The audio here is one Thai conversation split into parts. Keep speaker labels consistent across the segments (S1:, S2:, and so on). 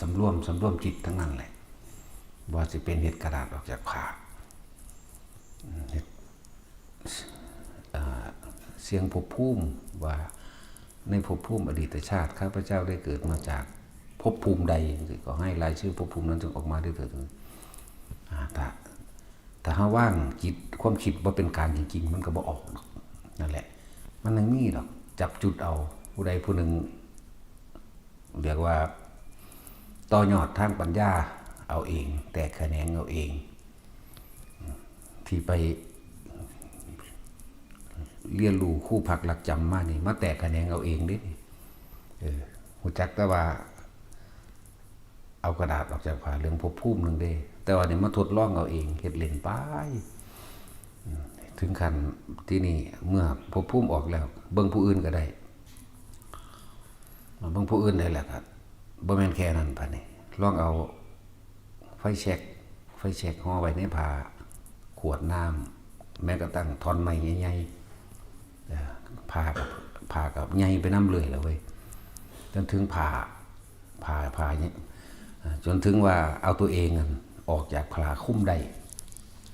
S1: สำรวมจิตทั้งนั้นแหละว่าจะเป็นเห็ดกระดาษออกจากผ้าเสียงภพภูมิว่าในภพภูมิอดีตชาติข้าพเจ้าได้เกิดมาจากภพภูมิใดก็ให้รายชื่อภพภูมินั้นจงออกมาด้วยเถิดถ้าว่างจิตความคิดว่าเป็นการจริงๆมันก็บ่ออกนั่นแหละมันยังมีหรอกจับจุดเอาผู้ใดผู้หนึ่งเรียกว่าต่อยอดทางปัญญาเอาเองแต่แขนงเอาเองที่ไปเรียนรู้คู่พักหลักจำมานี่มาแตกแขนงเอาเองดิหูจักแต่ว่าเอากระดาษออกจากผ้าเรื่องภพภูมิหนึ่งเด้แต่ว่านี่มาทดลองเอาเองเฮ็ดเล่นไปถึงขั้นที่นี่เมื่อภพภูมิออกแล้วเบิ่งผู้อื่นก็ได้เบิ่งผู้อื่นได้แหละครับบ่แม่นแค่นั้นปานนี้ลองเอาไฟแช็กห่อไว้ในผ้าขวดน้ำแม้กระทั่งท่อนไม้ใหญ่ๆผ้ากับใหญ่ไปน้ำเลยแล้วเว้ยจนถึงผ้าเนี่ยจนถึงว่าเอาตัวเองออกจากผ้าคุ้มได้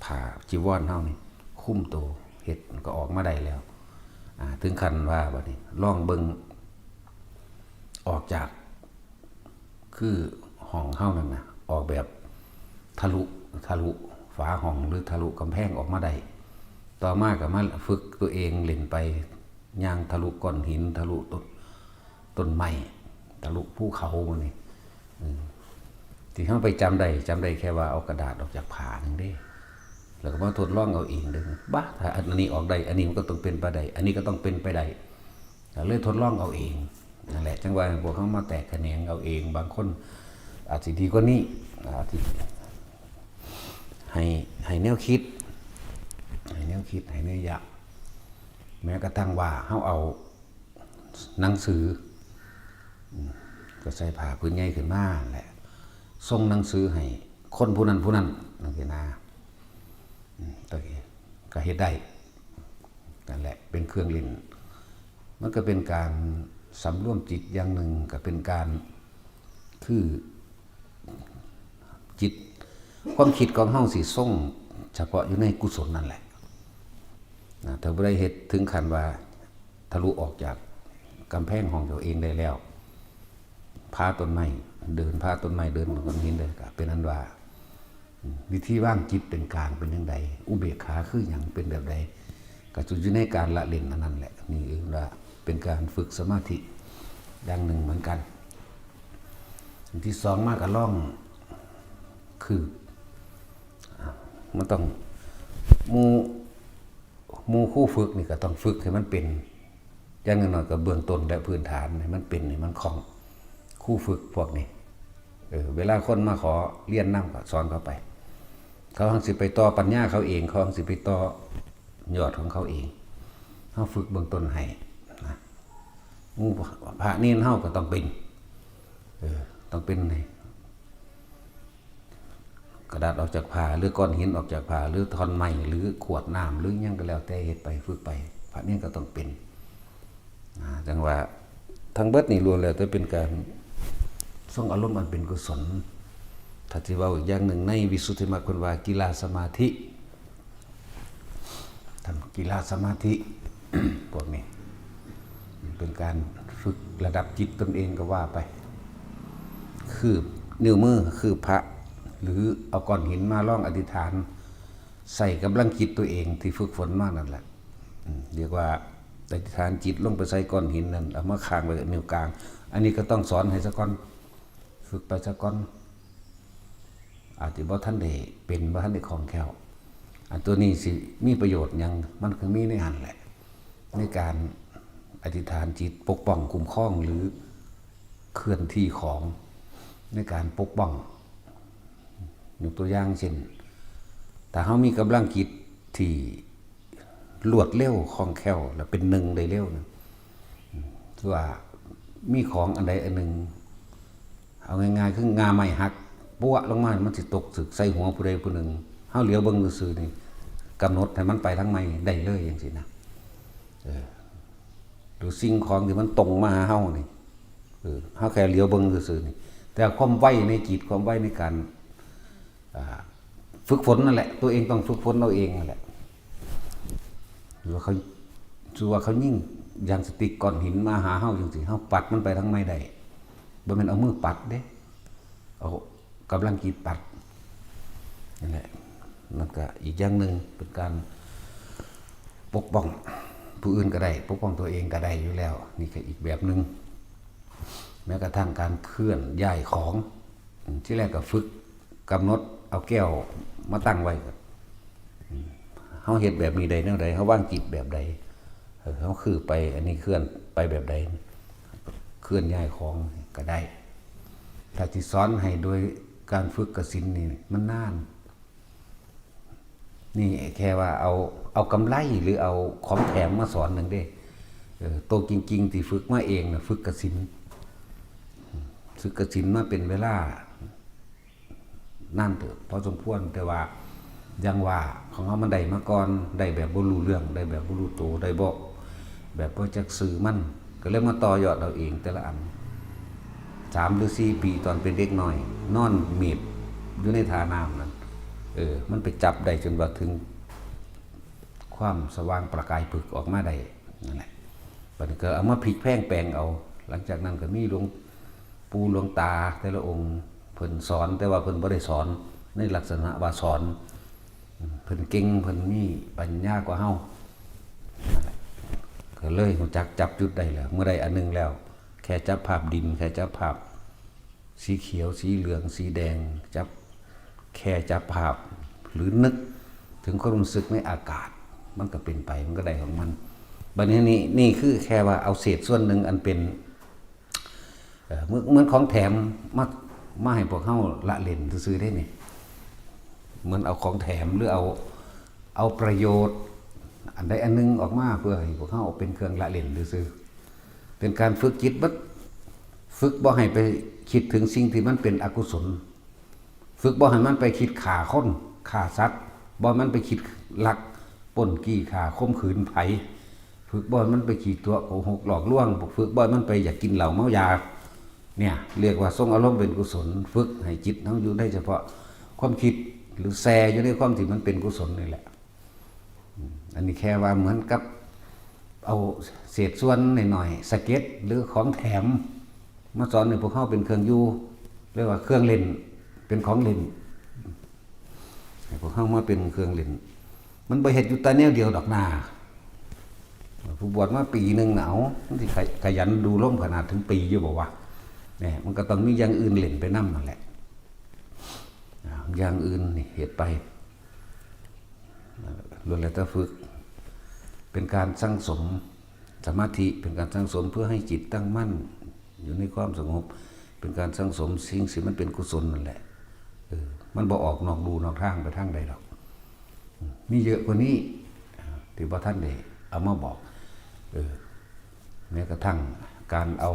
S1: ผ้าจีวรเฮานี่คุ้มตัวเฮ็ดก็ออกมาได้แล้วถึงขั้นว่าบัดนี้ลองเบิ่งออกจากคือห้องเฮานั่นน่ะออกแบบทะลุฝาห้องหรือทะลุกำแพงออกมาได้ต่อมาก็มาฝึกตัวเองเล่นไปย่างทะลุก้อนหินทะลุต้นไม้ทะลุภูเขาหมดนี่ที่เฮาไปจำได้แค่ว่าเอากระดาษออกจากผ้านึงเด้แล้วก็มาทดลองเอาเองเด้อบ้าถ้าอันนี้ออกได้อันนี้มันก็ต้องเป็นไปได้อันนี้ก็ต้องเป็นไปได้เลยทดลองเอาเองนั่นแหละจังว่าพวกเขามาแตกแขนงเอาเองบางคนอาจสิดีกว่านี้อาจสิให้แนวคิดให้แนวอยากแม้กระทั่งว่าเฮาเอาหนังสือก็ใส่ผ้าพื้นใหญ่ขึ้นมาแหละส่งหนังสือให้คนผู้นั้นนั่นคือนาตัวก็เฮ็ดได้นั่นแหละเป็นเครื่องเล่นมันก็เป็นการสำรวมจิตอย่างหนึ่งก็เป็นการคือจิตความคิดของเฮาสิส่งเฉพาะอยู่ในกุศลนั่นแหละถ้าบ่ได้เฮ็ดถึงขั้นว่าทะลุออกจากกำแพงห้องตัวเองได้แล้วพาต้นไม้เดินบนหินเลยก็เป็นอันว่าวิธีว่างจิตเป็นกลางเป็นจังไดอุเบกขาคือหยังเป็นแบบใดก็อยู่ในการละเล่นนั่นแหละนี่คือว่าเป็นการฝึกสมาธิอย่างหนึ่งเหมือนกันอันที่สองมากก็ล่องคือมันต้องมูคู่ฝึกนี่ก็ต้องฝึกให้มันเป็นอย่างน้อยก็เบื้องต้นและพื้นฐานให้มันเป็นให้มันคล่องคู่ฝึกพวกนี้เวลาคนมาขอเรียนนั่งก็สอนเขาไปเขาหังสิไปต่อปัญญาเขาเองเขาหังสิไปต่อยอดของเขาเองเขาฝึกเบื้องต้นให้นะพระนี่เฮาก็ต้องเป็นในกระดาษออกจากผ้าหรือก้อนหินออกจากผ้าหรือท่อนไม้หรือขวดน้ำหรือยังก็แล้วแต่เฮ็ดไปฝึกไปพระนี่ก็ต้องเป็นจังว่าทั้งเบิดนี่ล้วนแล้วแต่เป็นการส่งอารมณ์อันเป็นกุศลถ้าที่ว่าอีกอย่างหนึ่งในวิสุทธิมรรคคนว่ากีฬาสมาธิทำกีฬาสมาธิ พวกนี้เป็นการฝึกระดับจิตตนเองก็ว่าไปคือนิ้วมือคือพระหรือเอาก้อนหินมาล่องอธิษฐานใส่กำลังจิตตัวเองที่ฝึกฝนมากนั่นแหละเรียกว่าอธิษฐานจิตลงไปใส่ก้อนหินนั่นเอามาค้างไว้กับนิ้วกลางอันนี้ก็ต้องสอนให้สักก้อนฝึกไปสักก้อนอาจจะบ่ท่านได้เป็นบ่ท่านได้คล่องแคล่วอันตัวนี้สิมีประโยชน์ยังมันคือมีในหันแหละในการอธิษฐานจิตปกป้องคุ้มครองหรือเคลื่อนที่ของในการปกป้องยกตัวอย่างเช่นแต่เขามีกำลังจิตที่รวดเร็วคล่องแคล่วและเป็นหนึ่งได้เร็วนะว่ามีของอันใดอันหนึ่งเอาง่ายๆคืองาไม้หักปั้วลงมามันสิตกสึกใส่หัวผู้ใดผู้หนึ่งเฮาเหลียวเบิ่งซื่อๆนี่กำหนดให้มันไปทางไม้ได้เลยอย่างนี้นะหรือสิ่งของที่มันตรงมาหาเฮานี่เฮาแค่เหลียวเบิ่งซื่อๆนี่แต่ แต่ความไวในจิตความไวในการฝึกฝนนั่นแหละตัวเองต้องฝึกฝนเราเองนั่นแหละหรือว่าเขายิ่งยางสติกก้อนหินมาหาเฮาจังซี่เฮาปัดมันไปทั้งไม่ได้บ่แม่นเอามือปัดเด้เอากำลังจิตปัดนั่นแหละนั่นก็อีกอย่างนึงเป็นการปกป้องผู้อื่นก็ได้ปกป้องตัวเองก็ได้อยู่แล้วนี่ก็อีกแบบนึงแม้กระทั่งการเคลื่อนย้ายของที่แรกก็ฝึกกำหนดเอาแก้วมาตั้งไว้เฮาเฮ็ดแบบนี้ได้แนวใดเฮาวางจิตแบบใดเฮาคือไปอันนี้เคลื่อนไปแบบใดเคลื่อนย้ายของก็ได้ถ้าสิสอนให้โดยการฝึกกสิณนี่มันนานนี่แค่ว่าเอากำไรหรือเอาของแถมมาสอนนึงเด้โตจริงๆที่ฝึกมาเองน่ะฝึกกสิณฝึกกสิณมาเป็นเวลานั่นเถอะพอสมควรแต่ว่ายังว่าของเขามันได้มาก่อนได้แบบบ่รู้เรื่องได้แบบบ่รู้โตได้บ่แบบบ่จักสื่อมันก็เลยมาต่อยอดเอาเองแต่ละอัน3หรือ4ปีตอนเป็นเด็กน้อยนอนเมีบอยู่ในท่าน้ำนั้นมันไปจับได้จนว่าถึงความสว่างประกายผึกออกมาได้นั่นแหละบัดนี้ก็เอามาพลิกแพงแปลงเอาหลังจากนั้นก็มีหลวงปู่หลวงตาแต่ละองค์เพิ่นสอนแต่ว่าเพิ่นบ่ได้สอนในลักษณะว่าสอนเพิ่นเก่งเพิ่นมีปัญญากว่าเฮาก็เลยรู้จักจับจุดได้แล้วเมื่อใดอันนึงแล้วแค่จับภาพดินแค่จับภาพสีเขียวสีเหลืองสีแดงจับแค่จับภาพหรือนึกถึงความรู้สึกในอากาศมันก็เป็นไปมันก็ได้ของมันบัดนี้นี่คือแค่ว่าเอาเศษส่วนหนึ่งอันเป็นเหมือนของแถมมาให้พวกเฮาละเล่นซื่อๆได้นี่เหมือนเอาของแถมหรือเอาประโยชน์อันใดอันนึงออกมาเพื่อให้พวกเฮาเป็นเครื่องละเล่นซื่อๆเป็นการฝึกจิตฝึกบ่ให้ไปคิดถึงสิ่งที่มันเป็นอกุศลฝึกบ่ให้มันไปคิดฆ่าคนฆ่าสัตว์บ่มันไปคิดลักปล้นกี้ฆ่าข่มขืนไผฝึกบ่มันไปคิดตัวโกหกหลอกลวงฝึกบ่มันไปอยากกินเหล้าเมายาเนี่ยเรียกว่าทรงอารมณ์เป็นกุศลฝึกให้จิตเฮาอยู่ได้เฉพาะความคิดหรือแซ่อยู่ในความที่มันเป็นกุศลนี่แหละอันนี้แค่ว่าเหมือนกับเอาเศษส่วนหน่อยๆสเก็ตหรือของแถมมาสอนให้พวกเฮาเป็นเครื่องอยู่เรียกว่าเครื่องเล่นเป็นของเล่นให้พวกเฮามาเป็นเครื่องเล่นมันบ่เฮ็ดอยู่แต่แนวเดียวดอกนาผู้บวชมาปีนึงน่ะเอามันสิขยันดูล่มขนาดถึงปีอยู่บ่วะเนี่ยมันก็ต้องมีอย่างอื่นเล่นไปนำนั่นแหละอย่างอื่นนี่เฮ็ดไปล้วนแล้วแต่ฝึกเป็นการสร้างสมสมาธิเป็นการสร้างสมเพื่อให้จิตตั้งมั่นอยู่ในความสงบเป็นการสร้างสมสิ่งที่มันเป็นกุศลนั่นแหละมันบ่ออกนอกดูนอกทางไปทางใดหรอกมีเยอะกว่านี้ที่บ่ท่านได้เอามาบอกแม้กระทั่งการเอา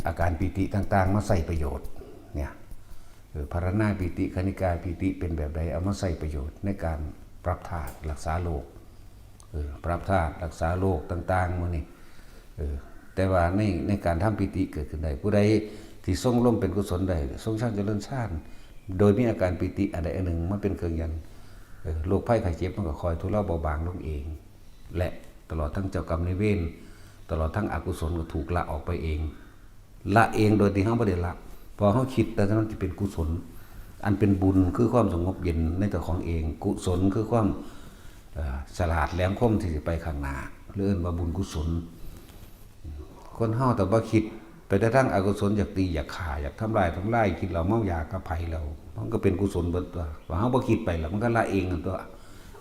S1: อาการปิติต่างๆมาใส่ประโยชน์เนี่ยภารณาปิติคณิกาปิติเป็นแบบใดเอามาใส่ประโยชน์ในการปรับธาตุรักษาโรคปรับธาตุรักษาโรคต่างๆมื้อนี้แต่ว่าในการทำปิติเกิดขึ้นได้ผู้ใดที่ทรงลมเป็นกุศลได้ทรงชาติเจริญชาติโดยมีอาการปิติอันใดอันหนึ่งมันเป็นเครื่องยันโรคภัยไข้เจ็บมันก็คอยทุเลาเบาบางลงเองและตลอดทั้งเจ้ากรรมนายเวรตลอดทั้งอกุศลก็ถูกละออกไปเองละเองโดยที่เฮาบ่ได้ละพอเฮาคิดแต่นั้นจะเป็นกุศลอันเป็นบุญคือความสงบเย็นในตัวของเองกุศลคือความฉลาดแหลมคมที่จะไปข้างหน้าเรียกว่าบุญกุศลคนเฮาแต่ว่าคิดไปแต่ทั้งอกุศลอยากตีอยากฆ่าอยากทำลายคิดเราเมายากระไผเรามันก็เป็นกุศลเบิดตัวว่าเฮาบ่คิดไปแล้วมันก็ละเองตัว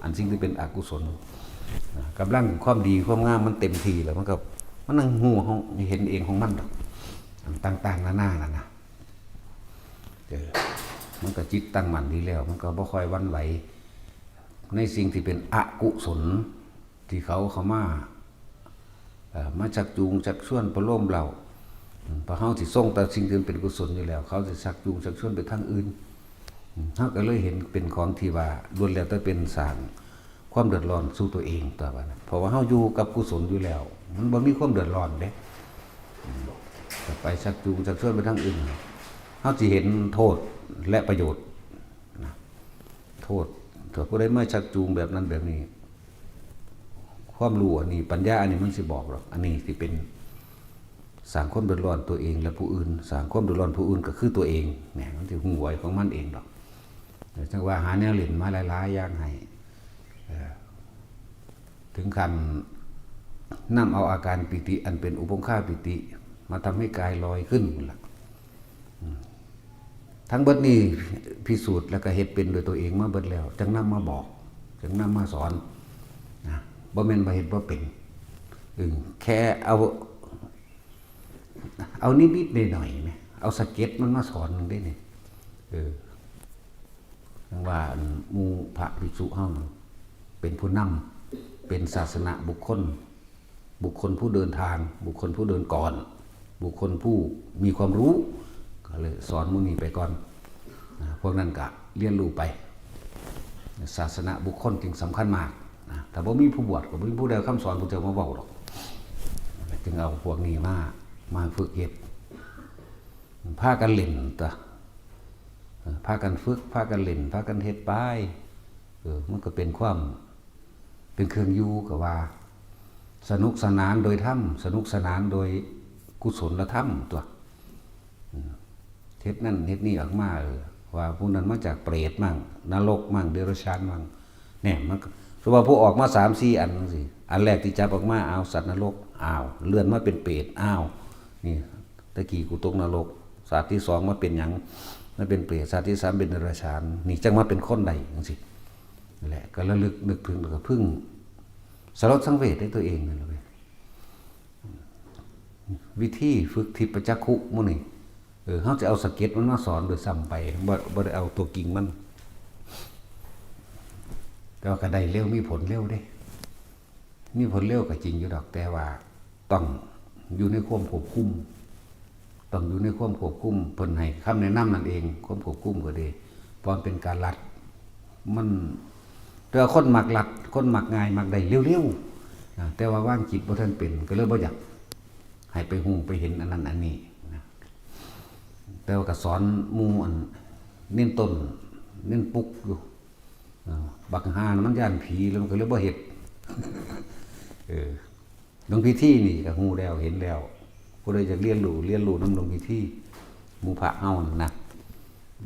S1: อันสิ่งที่เป็นอกุศลกำลังความดีความงามมันเต็มทีแล้วมันก็มันนั่งหูเฮาเห็นเองของมันต่างๆนานานั่นนะมันก็จิตตั้งมั่นดีแล้วมันก็บ่ค่อยวันไหวในสิ่งที่เป็นอกุศลที่เขามาชักจูงชักชวนประโลมเราพอเฮาสิส่งแต่สิ่งที่เป็นกุศลอยู่แล้วเขาสิชักจูงชักชวนไปทางอื่นเฮาก็เลยเห็นเป็นของที่ว่าล้วนแล้วแต่เป็นสร้างความเดือดร้อนสู่ตัวเองตัวว่านะเพราะว่าเฮาอยู่กับกุศลอยู่แล้วมันบ่มีความเดือดร้อนเด้ จะไปชักจูงชักชวนไปทางอื่นเฮาสิเห็นโทษและประโยชน์นะโทษถ้าผู้ใดเมื่อชักจูงแบบนั้นแบบนี้ความรู้อันนี้ปัญญาอันนี้มันสิบอกหรอกอันนี้สิเป็นสร้างความเดือดร้อนตัวเองและผู้อื่นสร้างความเดือดร้อนผู้อื่นก็คือตัวเองเนี่ยมันสิหูไหวของมันเองดอกจังว่าหาแนวเล่นมาหลายๆอย่างให้ถึงขั้นนำเอาอาการปิติอันเป็นอุปงคาปิติมาทำให้กายลอยขึ้นล่ะทั้งเบิดนี้พิสูจน์แล้วก็เฮ็ดเป็นโดยตัวเองมาเบิดแล้วจังนำมาบอกจังนำมาสอนนะบ่แม่นบ่เฮ็ดบ่เป็นแค่เอานิดๆหน่อยๆแม่เอาสเก็ตมันมาสอนนึงได้นี่ว่าหมู่พระภิกษุเฮาเป็นผู้นำเป็นศาสนาบุคคลผู้เดินทางบุคคลผู้เดินก่อนบุคคลผู้มีความรู้ก็เลยสอนมุนีไปก่อนพวกนั้นก็เรียนรู้ไปศาสนาบุคคลจึงสำคัญมากนะแต่บ่มีผู้บวชก็บ่มีผู้ใดคำสอนผู้เจ้ามาเว้าหรอกจึงเอาพวกนี้มาฝึกเฮ็ดพากันเล่นตัวพากันฝึกพากันเล่นพากันเฮ็ดไปมันก็เป็นความเป็นเครื่องอยู่ก็ว่าสนุกสนานโดยธรรมสนุกสนานโดยกุศลธรรมตัวเฮ็ดนั่นเฮ็ดนี่ออกมาว่าผู้นั้นมาจากเปรตมั่งนรกมั่งเดรัจฉานมั่งเนี่ยมันสมมุติว่าผู้ออกมา 3-4 อันจังซี่อันแรกที่จับออกมาเอาสัตว์นรกอ้าวเลื่อนมาเป็นเปรตอ้าวนี่ตะกี้กูตกนรกศาสตร์ที่2มาเป็นหยังมาเป็นเปรตศาสตร์ที่3เป็นเดรัจฉานนี่จังมาเป็นคนใดจังซี่นั่นแหละก็ระลึกนึกถึงก็พึ่งสลดสังเวชได้ตัวเองนั่นแหละวิธีฝึกทิพจักขุมื้อนี้เขาจะเอาสเก็ตมันมาสอนโดยซ้ำไปบ่ได้เอาตัวกิ่งมันก็ได้เร็วมีผลเร็วได้มีผลเร็วก็จริงอยู่ดอกแต่ว่าต้องอยู่ในความควบคุมต้องอยู่ในความควบคุมเพิ่นให้คำแนะนำนั่นเองความควบคุมก็ดีเพราะมันเป็นการลัดมันแต่คนมักลัดคนมักง่ายมักได้เร็วๆแต่ว่าว่างจิตบ่ทันเป็นก็เลยบ่อยากให้ไปฮู้ไปเห็นอันนั้นอันนี้แต่ว่าก็สอนหมู่อันเน้นต้นเน้นปุกอยู่บักหามันย่านผีแล้วมันก็เลยบ่เฮ็ดหลวงพิธีนี่ก็ฮู้แล้วเห็นแล้วผู้ใดอยากเรียนรู้นำหลวงพิธีหมู่พระเฮานะ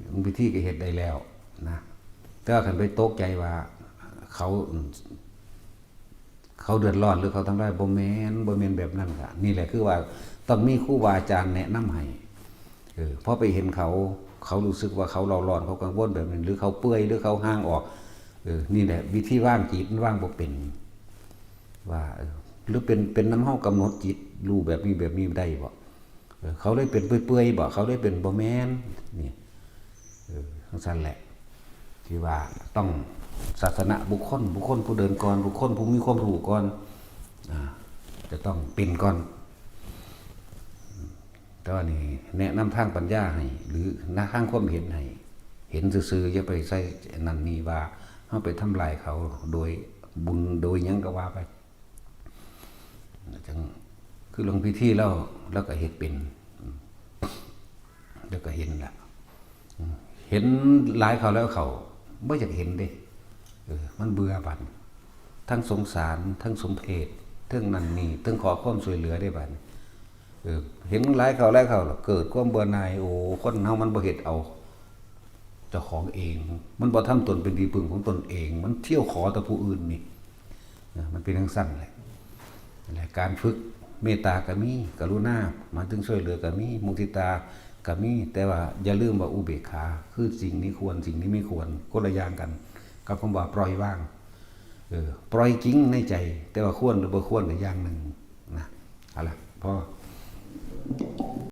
S1: หลวงพิธีก็เฮ็ดได้แล้วนะแต่ว่าคันไปตกใจว่าเขาเดือดร้อนหรือเขาทำร้ายบ่แม่นแบบนั้นค่ะนี่แหละคือว่าต้องมีครูบาอาจารย์แนะนำให้พอไปเห็นเขารู้สึกว่าเขาร้อนเขากังวลแบบนั้นหรือเขาเปื่อยหรือเขาห่างออกนี่แหละวิธีว่างจิตว่างบ่เป็นว่าหรือเป็นน้ำเฮากำหนดจิตรู้แบบนี้ได้บ่เขาเลยเป็นเปื่อยบ่เขาเลยเป็นบ่แม่นนี่ทั้งนั้นแหละที่ว่าต้องศาสนาบุคคลผู้เดินก่อนบุคคลผู้มีความรู้ก่อนจะต้องเป็นก่อนแต่ว่านี่แนะนำทางปัญญาให้หรือทางความเห็นให้เห็นซื่อๆอย่าไปใส่นั่นนี่ว่าเฮาไปทำลายเขาโดยบุญโดยหยังก็ว่าไปจังคือลงพิธีแล้วก็เฮ็ดเป็นแล้วก็เห็นล่ะเห็นหลายเขาแล้วเขาบ่อยากเห็นเด้มันเบื่อบัดทั้งสงสารทั้งสมเพชทั้งนั่นนี่ทั้งขอความช่วยเหลือได้บัดเห็นหลายเขาเกิดความเบื่อหน่ายโอ้คนเฮามันบ่เฮ็ดเอาเจ้าของเองมันบ่ทำตนเป็นที่พึ่งของตนเองมันเที่ยวขอแต่ผู้อื่นนี่มันเป็นจังซั่นแหละการฝึกเมตตาก็มีกรุณามาถึงช่วยเหลือก็มีมุทิตาก็มีแต่ว่าอย่าลืมว่าอุเบกขาคือสิ่งนี้ควรสิ่งนี้ไม่ควรคนละอย่างกันกับคำว่าปล่อยวางปล่อยจริงในใจแต่ว่าควรหรือบ่ควรก็อย่างหนึ่งนะเอาล่ะพอ